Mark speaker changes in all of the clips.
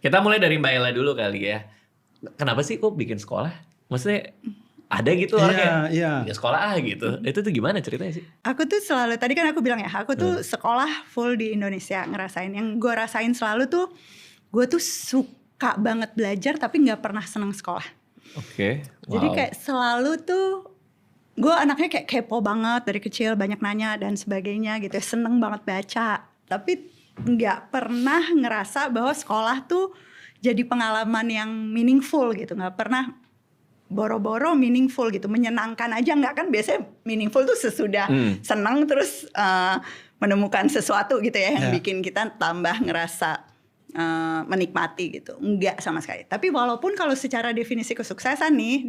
Speaker 1: Kita mulai dari Mbak Ella dulu kali ya. Kenapa sih kok bikin sekolah? Maksudnya ada gitu orang kayak ya sekolah gitu. Itu tuh gimana ceritanya sih?
Speaker 2: Aku tuh selalu, tadi kan aku bilang ya, aku tuh sekolah full di Indonesia ngerasain. Yang gue rasain selalu tuh, gue tuh suka banget belajar tapi gak pernah seneng sekolah.
Speaker 1: Oke.
Speaker 2: Jadi kayak selalu tuh, gue anaknya kayak kepo banget dari kecil, banyak nanya dan sebagainya gitu. Seneng banget baca. Tapi gak pernah ngerasa bahwa sekolah tuh jadi pengalaman yang meaningful gitu. Gak pernah boro-boro meaningful gitu, menyenangkan aja. Enggak kan biasanya meaningful tuh sesudah senang terus menemukan sesuatu gitu ya yang bikin kita tambah ngerasa menikmati gitu. Enggak sama sekali. Tapi walaupun kalau secara definisi kesuksesan nih,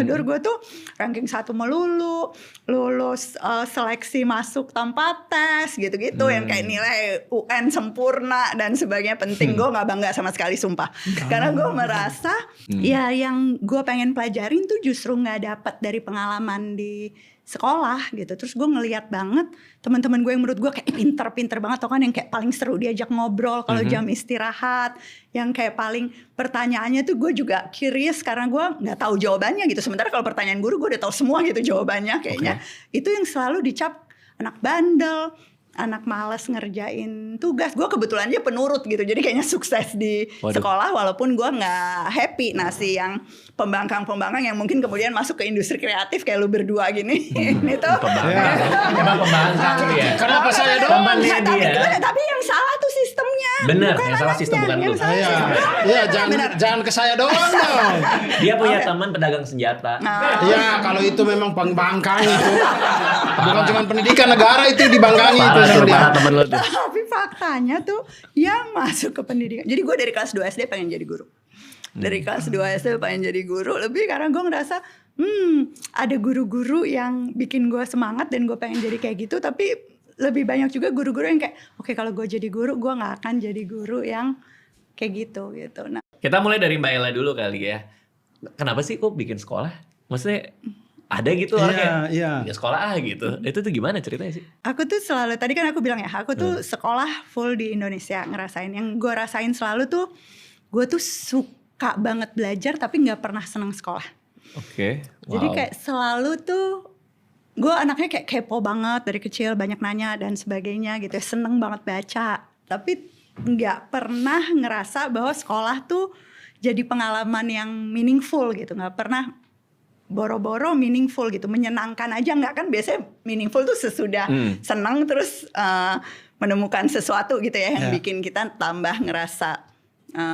Speaker 2: Dur gue tuh ranking 1 melulu, lulus seleksi masuk tanpa tes gitu-gitu yang kayak nilai UN sempurna dan sebagainya. Penting, gue gak bangga sama sekali sumpah. Karena gue merasa ya yang gue pengen pelajarin tuh justru gak dapet dari pengalaman di sekolah gitu. Terus gue ngeliat banget teman-teman gue yang menurut gue kayak pinter-pinter banget tau kan, yang kayak paling seru diajak ngobrol kalau jam istirahat, yang kayak paling pertanyaannya tuh gue juga curious karena gue nggak tahu jawabannya gitu. Sementara kalau pertanyaan guru gue udah tahu semua gitu jawabannya kayaknya. Itu yang selalu dicap anak bandel, anak malas ngerjain tugas. Gue kebetulan aja penurut gitu, jadi kayaknya sukses di sekolah walaupun gue nggak happy. Nah si yang pembangkang yang mungkin kemudian masuk ke industri kreatif kayak lu berdua gini, itu
Speaker 1: Emang pembangkang dia.
Speaker 3: Kenapa saya doang?
Speaker 2: tapi yang salah tuh sistemnya.
Speaker 1: Bener,
Speaker 2: bukan
Speaker 1: yang salah
Speaker 2: anaknya,
Speaker 1: sistem bukan lu.
Speaker 3: Iya, jangan ke saya doang dong.
Speaker 1: Dia punya teman pedagang senjata.
Speaker 3: Iya, kalau itu memang pembangkang itu. Bukan cuma pendidikan negara itu dibangkangi itu sama dia.
Speaker 1: Temen lu tuh.
Speaker 2: Tapi faktanya tuh yang masuk ke pendidikan. Jadi gue dari kelas 2 SD pengen jadi guru. Dari kelas 2 SD pengen jadi guru. Lebih karena gue ngerasa ada guru-guru yang bikin gue semangat dan gue pengen jadi kayak gitu. Tapi lebih banyak juga guru-guru yang kayak oke, kalau gue jadi guru gue gak akan jadi guru yang kayak gitu. Nah,
Speaker 1: Kita mulai dari Mbak Ella dulu kali ya. Kenapa sih kok bikin sekolah? Maksudnya ada gitu orang kayak ya sekolah gitu. Itu tuh gimana ceritanya sih?
Speaker 2: aku tuh selalu, tadi kan aku bilang ya, aku tuh sekolah full di Indonesia ngerasain. Yang gue rasain selalu tuh, gue tuh suka banget belajar tapi gak pernah seneng sekolah.
Speaker 1: Oke.
Speaker 2: Jadi kayak selalu tuh, gue anaknya kayak kepo banget dari kecil, banyak nanya dan sebagainya gitu. Seneng banget baca. Tapi gak pernah ngerasa bahwa sekolah tuh jadi pengalaman yang meaningful gitu. Gak pernah boro-boro meaningful gitu, menyenangkan aja. Enggak kan biasanya meaningful tuh sesudah senang terus menemukan sesuatu gitu ya yang bikin kita tambah ngerasa